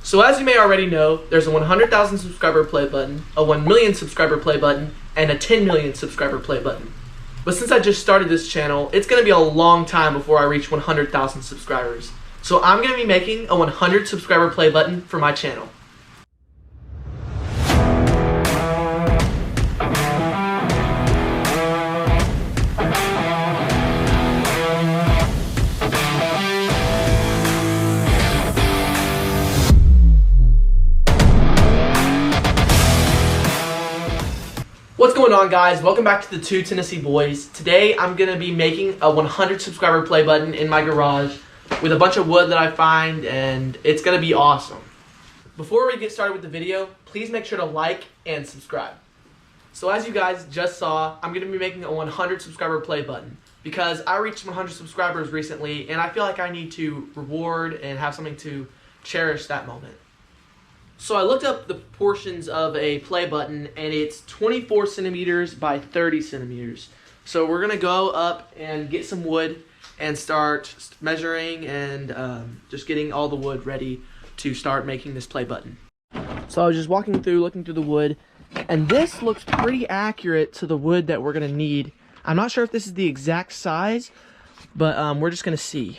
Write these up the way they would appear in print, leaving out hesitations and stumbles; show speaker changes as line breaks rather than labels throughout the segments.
So as you may already know, there's a 100,000 subscriber play button, a 1 million subscriber play button, and a 10 million subscriber play button. But since I just started this channel, it's going to be a long time before I reach 100,000 subscribers. So I'm going to be making a 100 subscriber play button for my channel. What's going on, guys? Welcome back to the Two Tennessee Boys. Today I'm going to be making a 100 subscriber play button in my garage with a bunch of wood that I find, and it's going to be awesome. Before we get started with the video, please make sure to like and subscribe. So as you guys just saw, I'm going to be making a 100 subscriber play button because I reached 100 subscribers recently, and I feel like I need to reward and have something to cherish that moment. So I looked up the proportions of a play button, and it's 24 centimeters by 30 centimeters. So we're going to go up and get some wood and start measuring and just getting all the wood ready to start making this play button. So I was just looking through the wood, and this looks pretty accurate to the wood that we're going to need. I'm not sure if this is the exact size, but we're just going to see.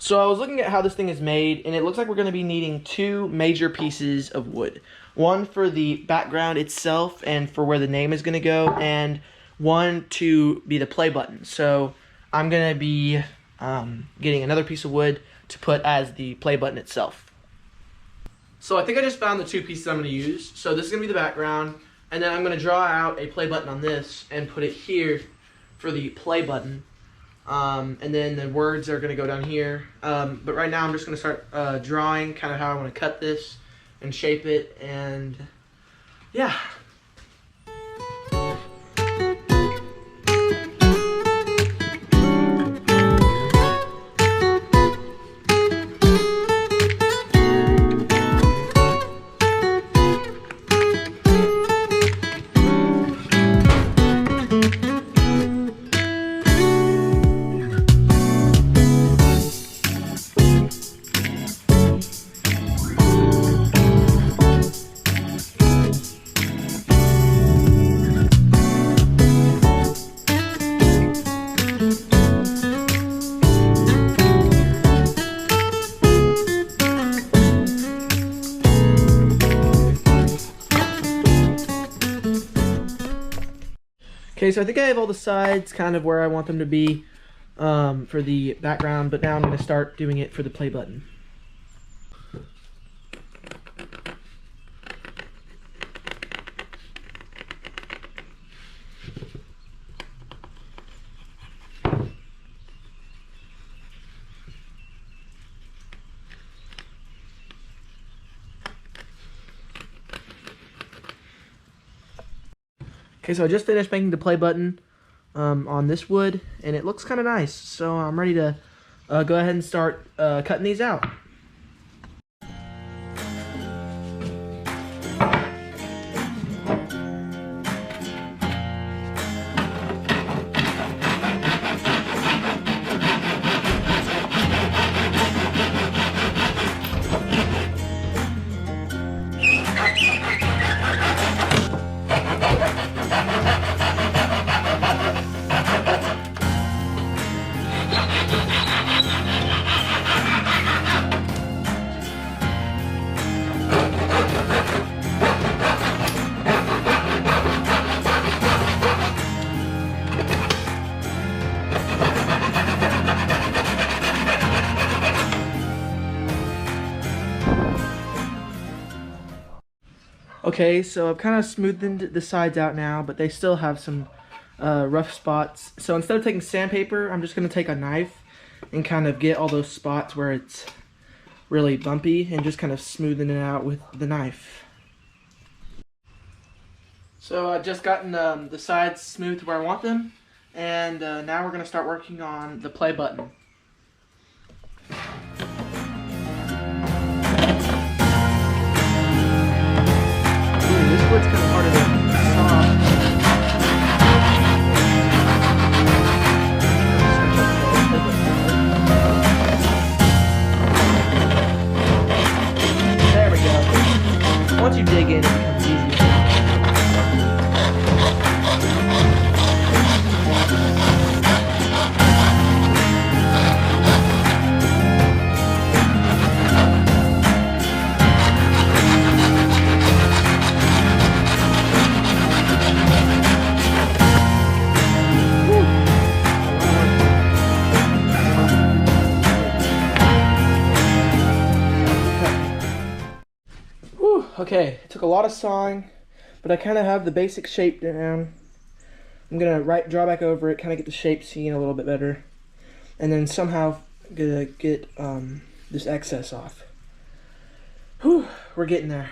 So I was looking at how this thing is made, and it looks like we're going to be needing two major pieces of wood. One for the background itself and for where the name is going to go, and one to be the play button. So I'm going to be getting another piece of wood to put as the play button itself. So I think I just found the two pieces I'm going to use. So this is going to be the background, and then I'm going to draw out a play button on this and put it here for the play button. And then the words are going to go down here. But right now I'm just going to start drawing kind of how I want to cut this and shape it, and yeah. Okay, so I think I have all the sides kind of where I want them to be for the background, but now I'm going to start doing it for the play button. Okay, so I just finished making the play button on this wood, and it looks kind of nice. So I'm ready to go ahead and start cutting these out. Okay, so I've kind of smoothed the sides out now, but they still have some rough spots. So instead of taking sandpaper, I'm just going to take a knife and kind of get all those spots where it's really bumpy and just kind of smoothing it out with the knife. So I've just gotten the sides smooth where I want them, and now we're going to start working on the play button. This wood's kind of harder to saw. it becomes easier. Okay, it took a lot of sawing, but I kind of have the basic shape down. I'm gonna draw back over it, kind of get the shape seen a little bit better, and then somehow gonna get this excess off. Whew, we're getting there.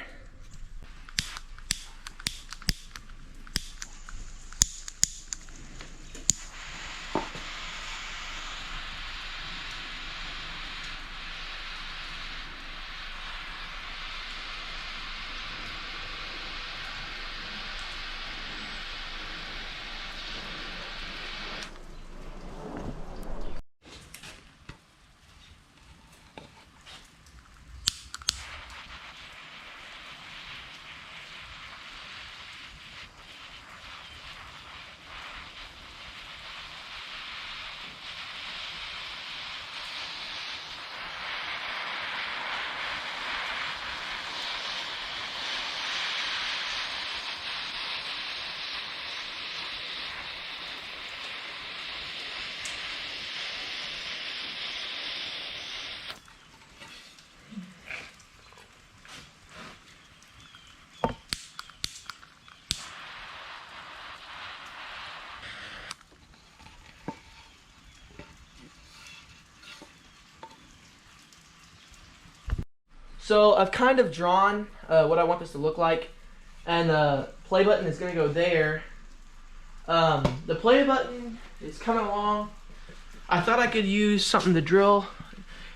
So I've kind of drawn what I want this to look like, and the play button is going to go there. The play button is coming along. I thought I could use something to drill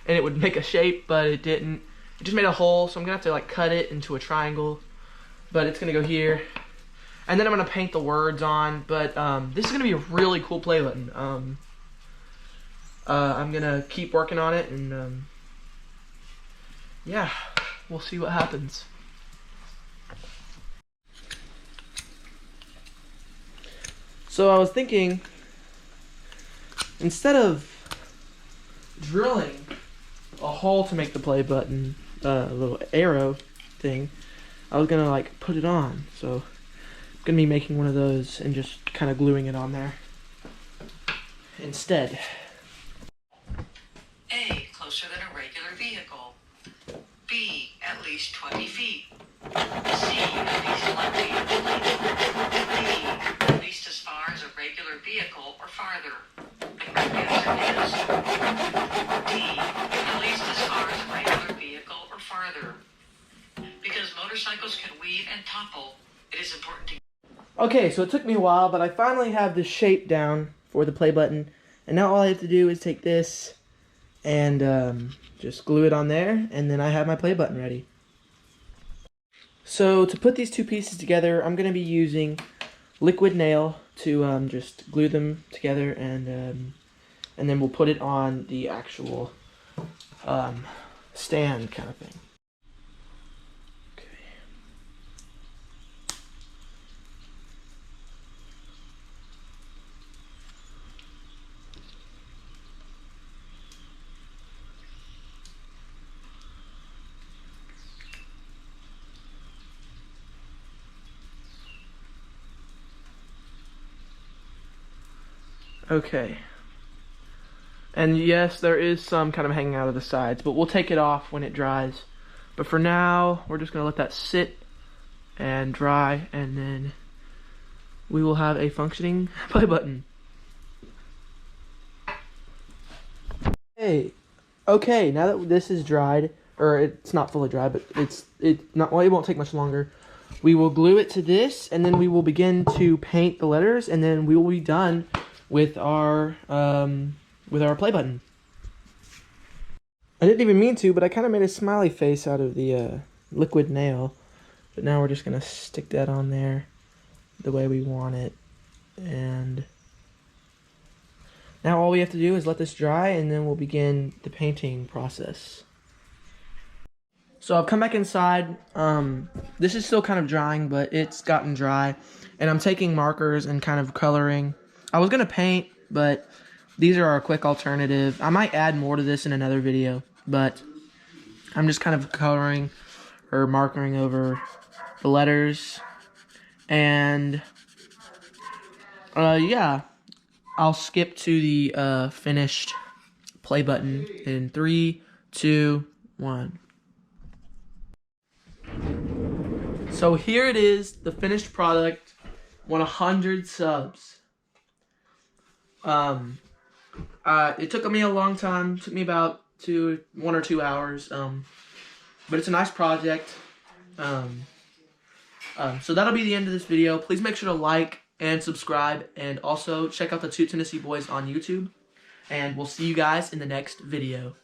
and it would make a shape, but it didn't. It just made a hole, so I'm going to have to like cut it into a triangle, but it's going to go here. And then I'm going to paint the words on, but this is going to be a really cool play button. I'm going to keep working on it, and yeah, we'll see what happens. So I was thinking, instead of drilling a hole to make the play button, a little arrow thing, I was gonna like put it on. So I'm gonna be making one of those and just kind of gluing it on there instead.
A, closer than a regular vehicle. B, at least 20 feet. C, at least 1 feet. D, at least as far as a regular vehicle or farther. The correct answer is D, at least as far as a regular vehicle or farther. Because motorcycles can weave and topple, it is important to...
Okay, so it took me a while, but I finally have the shape down for the play button. And now all I have to do is take this and just glue it on there, and then I have my play button ready. So to put these two pieces together, I'm going to be using liquid nail to just glue them together, and then we'll put it on the actual stand kind of thing. Okay. And yes, there is some kind of hanging out of the sides, but we'll take it off when it dries. But for now, we're just going to let that sit and dry, and then we will have a functioning play button. Okay, now that this is dried, or it's not fully dry, but it won't take much longer. We will glue it to this, and then we will begin to paint the letters, and then we will be done with our play button. I didn't even mean to, but I kind of made a smiley face out of the liquid nail. But now we're just gonna stick that on there the way we want it, and now all we have to do is let this dry, and then we'll begin the painting process. So I've come back inside. The This is still kind of drying, but it's gotten dry. And I'm taking markers and kind of coloring. I was going to paint, but these are our quick alternative. I might add more to this in another video, but I'm just kind of coloring or markering over the letters. And yeah, I'll skip to the finished play button in 3, 2, 1. So here it is, the finished product, 100 subs. It took me a long time. It took me about 1 or 2 hours. But it's a nice project. So that'll be the end of this video. Please make sure to like and subscribe, and also check out the 2 Tennessee Boys on YouTube. And we'll see you guys in the next video.